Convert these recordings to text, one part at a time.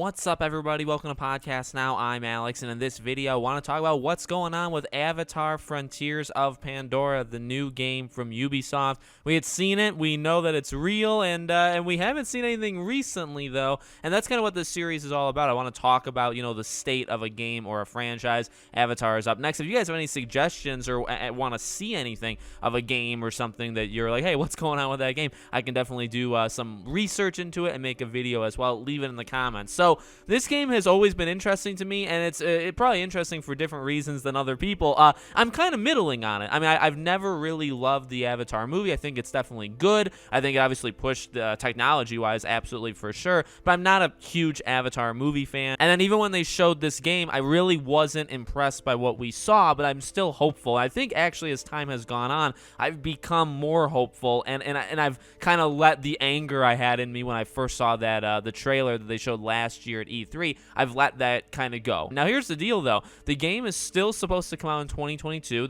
What's up, everybody? Welcome to Podcast Now. I'm Alex, and in this video, I want to talk about what's going on with Avatar Frontiers of Pandora, the new game from Ubisoft. We had seen it, we know that it's real, and we haven't seen anything recently, though, and that's kind of what this series is all about. I want to talk about, the state of a game or a franchise. Avatar is up next. If you guys have any suggestions or want to see anything of a game or something that you're like, hey, what's going on with that game, I can definitely do some research into it and make a video as well. Leave it in the comments. So this game has always been interesting to me, and it's probably interesting for different reasons than other people. I'm kind of middling on it. I mean, I've never really loved the Avatar movie. I think it's definitely good. I think it obviously pushed technology-wise, absolutely for sure, but I'm not a huge Avatar movie fan. And then even when they showed this game, I really wasn't impressed by what we saw, but I'm still hopeful. I think actually as time has gone on, I've become more hopeful, and I've kind of let the anger I had in me when I first saw that the trailer that they showed last year at E3, I've let that kind of go. Now here's the deal though, the game is still supposed to come out in 2022.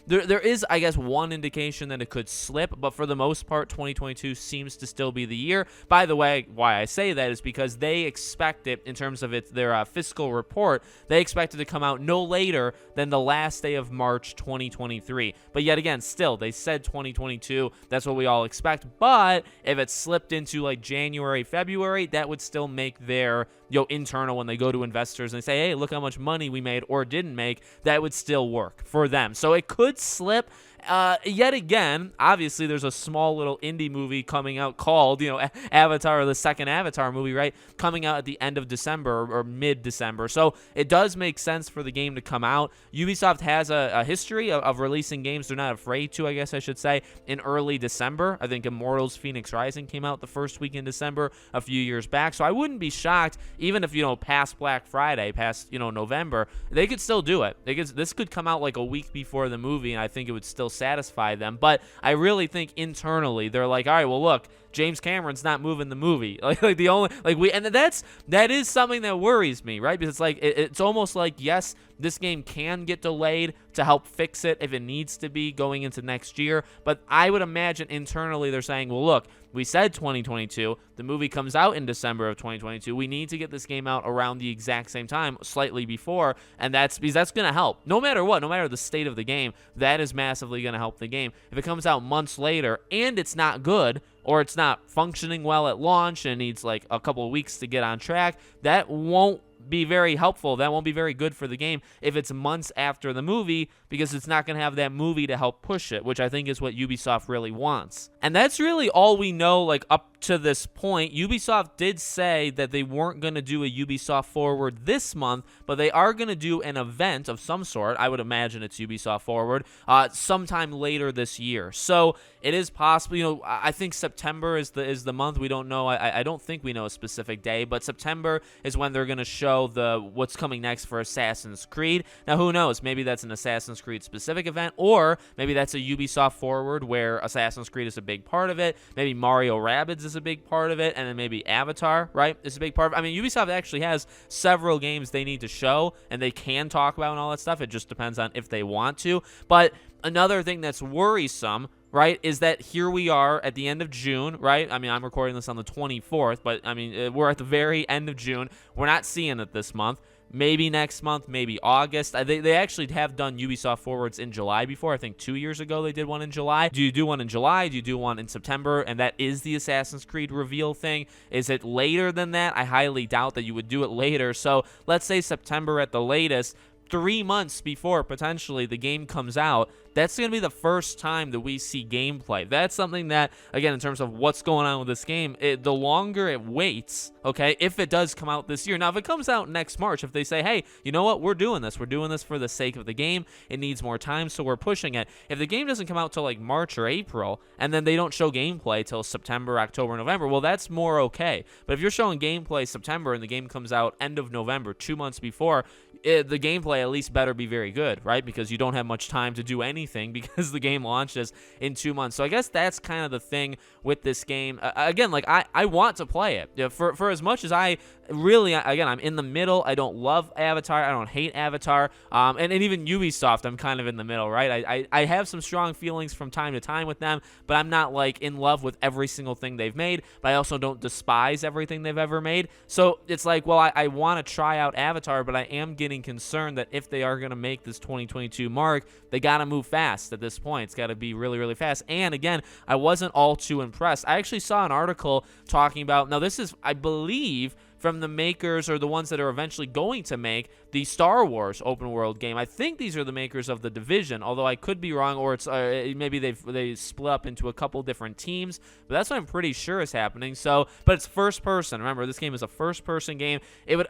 There is, I guess, one indication that it could slip, but for the most part, 2022 seems to still be the year. By the way, why I say that is because they expect it, in terms of their fiscal report, they expect it to come out no later than the last day of March 2023. But yet again, still, they said 2022. That's what we all expect. But if it slipped into like January, February, that would still make their internal, when they go to investors and they say, hey, look how much money we made or didn't make, that would still work for them. So it could slip. Yet again, obviously there's a small little indie movie coming out called, Avatar, or the second Avatar movie, right? Coming out at the end of December or mid-December. So it does make sense for the game to come out. Ubisoft has a history of releasing games. They're not afraid to, I guess I should say, in early December. I think Immortals Phoenix Rising came out the first week in December a few years back. So I wouldn't be shocked, even if, past Black Friday, past, November, they could still do it. This could come out like a week before the movie, and I think it would still satisfy them. But I really think internally they're like, all right, well, look, James Cameron's not moving the movie. That is something that worries me, right? Because it's almost like, yes, this game can get delayed to help fix it if it needs to be going into next year. But I would imagine internally they're saying, well, look, we said 2022. The movie comes out in December of 2022. We need to get this game out around the exact same time, slightly before, and that's because that's going to help. No matter what, no matter the state of the game, that is massively going to help the game. If it comes out months later and it's not good, or it's not functioning well at launch and needs like a couple of weeks to get on track, that won't be very helpful. That won't be very good for the game if it's months after the movie, because it's not going to have that movie to help push it, which I think is what Ubisoft really wants. And that's really all we know up to this point. Ubisoft did say that they weren't going to do a Ubisoft Forward this month, but they are going to do an event of some sort. I would imagine it's Ubisoft Forward sometime later this year. So it is possible. I think September is the month. We don't know. I don't think we know a specific day, but September is when they're going to show what's coming next for Assassin's Creed. Now, who knows? Maybe that's an Assassin's Creed specific event, or maybe that's a Ubisoft Forward where Assassin's Creed is a big part of it. Maybe Mario Rabbids is a big part of it, and then maybe Avatar, right, is a big part of it. I mean, Ubisoft actually has several games they need to show, and they can talk about and all that stuff. It just depends on if they want to. But another thing that's worrisome, right, is that here we are at the end of June, right? I mean, I'm recording this on the 24th, but I mean, we're at the very end of June. We're not seeing it this month. Maybe next month, maybe August. They actually have done Ubisoft Forwards in July before. I think 2 years ago they did one in July. Do you do one in July? Do you do one in September? And that is the Assassin's Creed reveal thing. Is it later than that? I highly doubt that you would do it later. So let's say September at the latest. 3 months before potentially the game comes out, that's going to be the first time that we see gameplay. That's something that, again, in terms of what's going on with this game, the longer it waits, okay, if it does come out this year. Now, if it comes out next March, if they say, hey, you know what, we're doing this for the sake of the game, it needs more time, so we're pushing it. If the game doesn't come out till like March or April, and then they don't show gameplay till September, October, November, well, that's more okay. But if you're showing gameplay September and the game comes out end of November, 2 months before, the gameplay at least better be very good, right? Because you don't have much time to do anything anything because the game launches in 2 months. So I guess that's kind of the thing with this game. Again, like I want to play it. You know, for as much as I really, again, I'm in the middle. I don't love Avatar. I don't hate Avatar. And even Ubisoft, I'm kind of in the middle, right? I have some strong feelings from time to time with them, but I'm not like in love with every single thing they've made, but I also don't despise everything they've ever made. So it's like, well, I want to try out Avatar, but I am getting concerned that if they are going to make this 2022 mark, they got to move fast at this point. It's got to be really, really fast. And again, I wasn't all too impressed. I actually saw an article talking about, now this is, I believe, from the makers or the ones that are eventually going to make the Star Wars open world game. I think these are the makers of The Division, although I could be wrong, or it's maybe they split up into a couple different teams, but that's what I'm pretty sure is happening. So, but it's first person. Remember, this game is a first person game.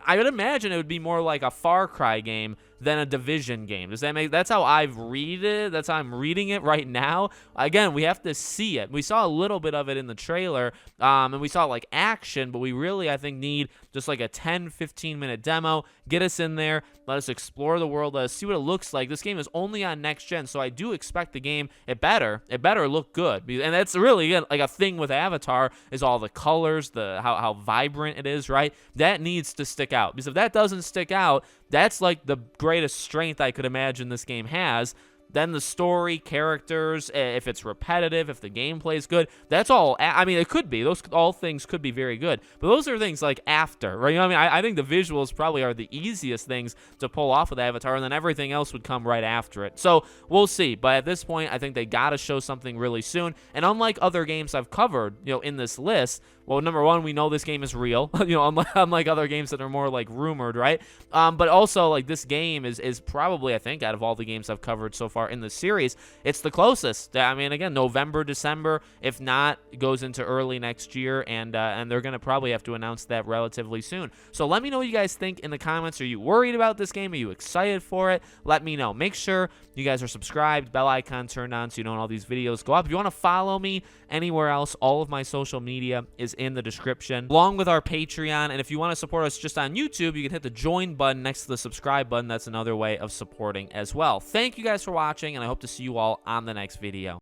I would imagine it would be more like a Far Cry game than a Division game. Does that make? That's how I've read it. That's how I'm reading it right now. Again, we have to see it. We saw a little bit of it in the trailer, and we saw like action, but we really, I think, need just like a 10-15 minute demo. Get us in there. Let us explore the world. Let us see what it looks like. This game is only on next gen, so I do expect the game. It better look good. And that's really, again, like a thing with Avatar is all the colors, how vibrant it is, right? That needs to stick out, because if that doesn't stick out, that's like the greatest strength I could imagine this game has. Then the story, characters, if it's repetitive, if the gameplay is good, that's all. I mean, it could be. Those all things could be very good. But those are things like after, right? You know what I mean? I think the visuals probably are the easiest things to pull off with Avatar, and then everything else would come right after it. So we'll see. But at this point, I think they got to show something really soon. And unlike other games I've covered, you know, in this list, well, number one, we know this game is real, you know, unlike other games that are more like rumored, right? But also, like, this game is probably, I think, out of all the games I've covered so far in the series, it's the closest. I mean, again, November, December, if not, it goes into early next year, and they're going to probably have to announce that relatively soon. So let me know what you guys think in the comments. Are you worried about this game? Are you excited for it? Let me know. Make sure you guys are subscribed, bell icon turned on so you know when all these videos go up. If you want to follow me anywhere else, all of my social media is in the description, along with our Patreon. And if you want to support us just on YouTube, you can hit the join button next to the subscribe button. That's another way of supporting as well. Thank you guys for watching, and I hope to see you all on the next video.